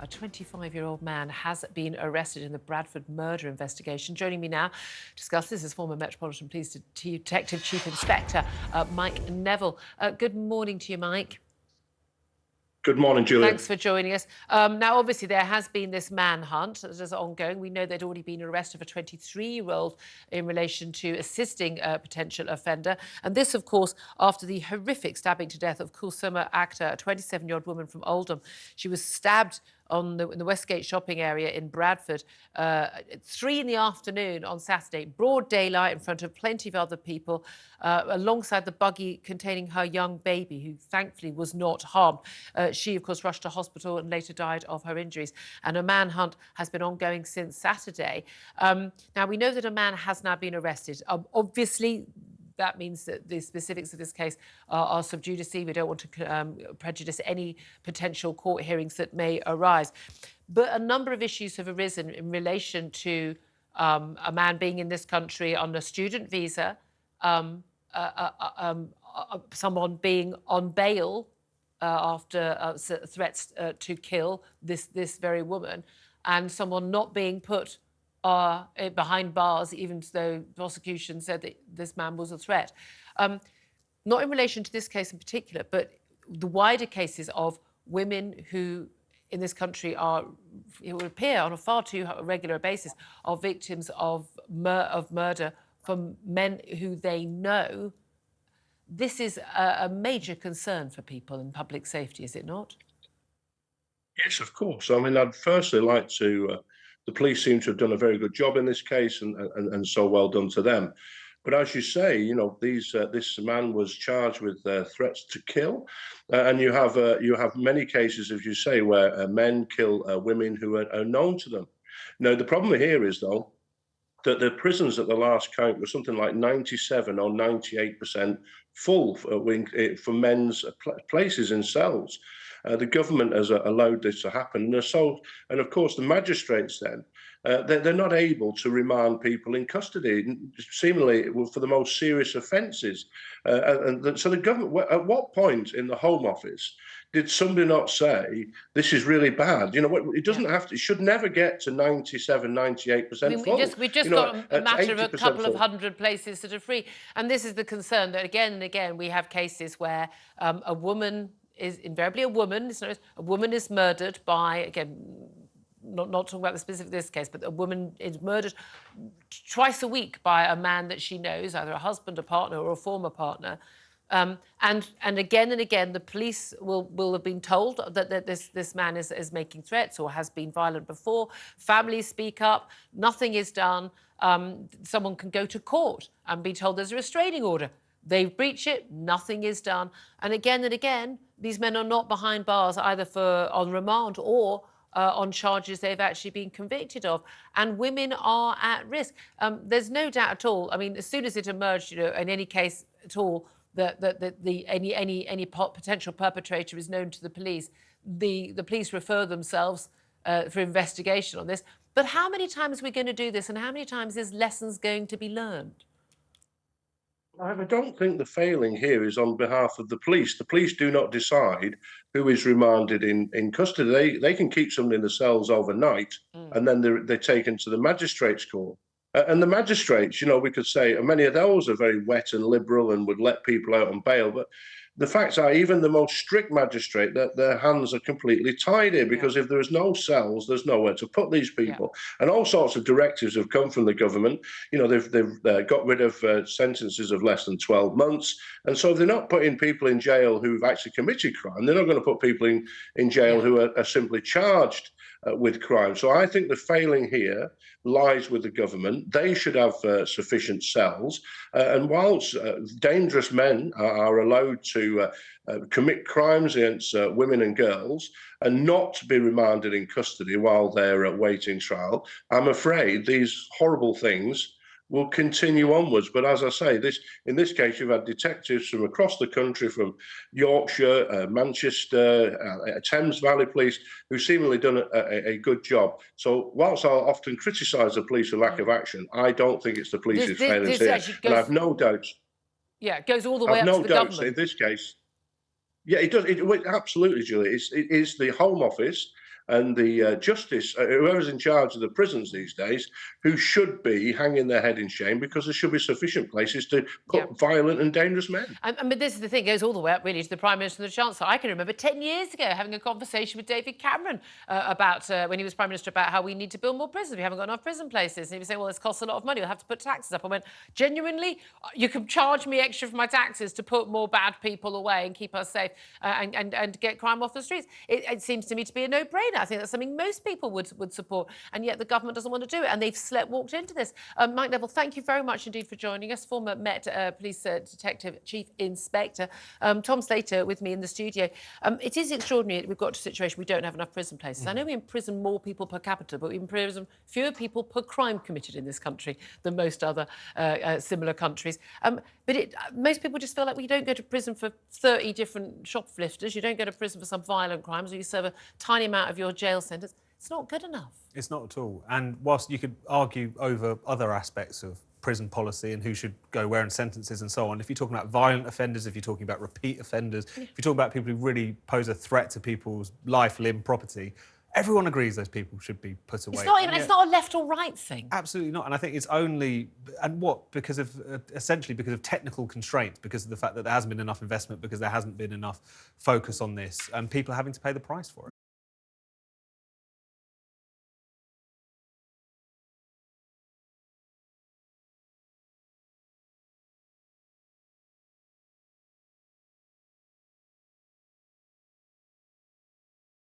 A 25-year-old man has been arrested in the Bradford murder investigation. Joining me now to discuss this is former Metropolitan Police Detective Chief Inspector Mike Neville. Good morning to you, Mike. Good morning, Julia. Thanks for joining us. Now, obviously, there has been this manhunt that is ongoing. We know there'd already been an arrest of a 23-year-old in relation to assisting a potential offender. And this, of course, after the horrific stabbing to death of Kulsuma Akter, a 27-year-old woman from Oldham. She was stabbed in the Westgate shopping area in Bradford at 3 in the afternoon on Saturday, broad daylight in front of plenty of other people, alongside the buggy containing her young baby, who thankfully was not harmed. She, of course, rushed to hospital and later died of her injuries. And a manhunt has been ongoing since Saturday. Now, we know that a man has now been arrested. Obviously, that means that the specifics of this case are sub judice. We don't want to prejudice any potential court hearings that may arise. But a number of issues have arisen in relation to a man being in this country on a student visa, someone being on bail after threats to kill this very woman, and someone not being put behind bars, even though the prosecution said that this man was a threat. Not in relation to this case in particular, but the wider cases of women who in this country it would appear on a far too regular basis, are victims of murder from men who they know. This is a major concern for people in public safety, is it not? Yes, of course. I mean, I'd firstly like to... the police seem to have done a very good job in this case, and so well done to them. But as you say, you know, this man was charged with threats to kill, and you have many cases, as you say, where men kill women who are known to them. Now, the problem here is, though, that the prisons at the last count were something like 97 or 98% full for men's places in cells. The government has allowed this to happen, and of course the magistrates then they're not able to remand people in custody, seemingly for the most serious offences. So the government, at what point in the Home Office did somebody not say this is really bad? You know, it doesn't have to. It should never get to 97, 98% full. We just got a matter of a couple of hundred places that are free, and this is the concern that again and again we have cases where a woman is invariably a woman. A woman is murdered by, again, not talking about the specific this case, but a woman is murdered twice a week by a man that she knows, either a husband, a partner, or a former partner. And again and again, the police will have been told that this man is making threats or has been violent before. Families speak up. Nothing is done. Someone can go to court and be told there's a restraining order. They breach it, nothing is done. And again, these men are not behind bars either on remand or on charges they've actually been convicted of. And women are at risk. There's no doubt at all. I mean, as soon as it emerged, you know, in any case at all, that any potential perpetrator is known to the police, the police refer themselves for investigation on this. But how many times are we going to do this, and how many times is lessons going to be learned? I don't think the failing here is on behalf of the police. The police do not decide who is remanded in custody. They can keep someone in the cells overnight, and then they're taken to the magistrates' court. And the magistrates, you know, we could say many of those are very wet and liberal and would let people out on bail. But the facts are, even the most strict magistrate, that their hands are completely tied here, because if there is no cells, there's nowhere to put these people. And all sorts of directives have come from the government. You know, they've got rid of sentences of less than 12 months. And so they're not putting people in jail who've actually committed crime. They're not going to put people in jail who are simply charged with crime. So I think the failing here lies with the government. They should have sufficient cells. And whilst dangerous men are allowed to commit crimes against women and girls and not be remanded in custody while they're awaiting trial, I'm afraid these horrible things will continue onwards. But as I say, in this case, you've had detectives from across the country, from Yorkshire, Manchester, Thames Valley Police, who seemingly done a good job. So whilst I'll often criticise the police for lack of action, I don't think it's the police's failings here. And I have no doubts. Yeah, it goes all the way up to the government. In this case, yeah, it does. Absolutely, Julie. It is the Home Office and the justice, whoever's in charge of the prisons these days, who should be hanging their head in shame, because there should be sufficient places to put violent and dangerous men. I mean, this is the thing, it goes all the way up really to the Prime Minister and the Chancellor. I can remember 10 years ago having a conversation with David Cameron about, when he was Prime Minister, about how we need to build more prisons. We haven't got enough prison places. And he was saying, well, this costs a lot of money. We'll have to put taxes up. I went, genuinely? You can charge me extra for my taxes to put more bad people away and keep us safe and get crime off the streets? It seems to me to be a no-brainer. I think that's something most people would support, and yet the government doesn't want to do it, and they've walked into this. Mike Neville, thank you very much indeed for joining us, former Met Police Detective Chief Inspector. Tom Slater with me in the studio. It is extraordinary that we've got to a situation we don't have enough prison places. I know we imprison more people per capita, but we imprison fewer people per crime committed in this country than most other similar countries. But most people just feel like you don't go to prison for 30 different shoplifters, you don't go to prison for some violent crimes, or you serve a tiny amount of your jail sentence. It's not good enough. It's not at all. And whilst you could argue over other aspects of prison policy and who should go where in sentences and so on, if you're talking about violent offenders, if you're talking about repeat offenders, if you're talking about people who really pose a threat to people's life, limb, property, everyone agrees those people should be put away. It's not a left or right thing. Absolutely not. And I think it's only, because of, essentially because of technical constraints, because of the fact that there hasn't been enough investment, because there hasn't been enough focus on this, and people are having to pay the price for it.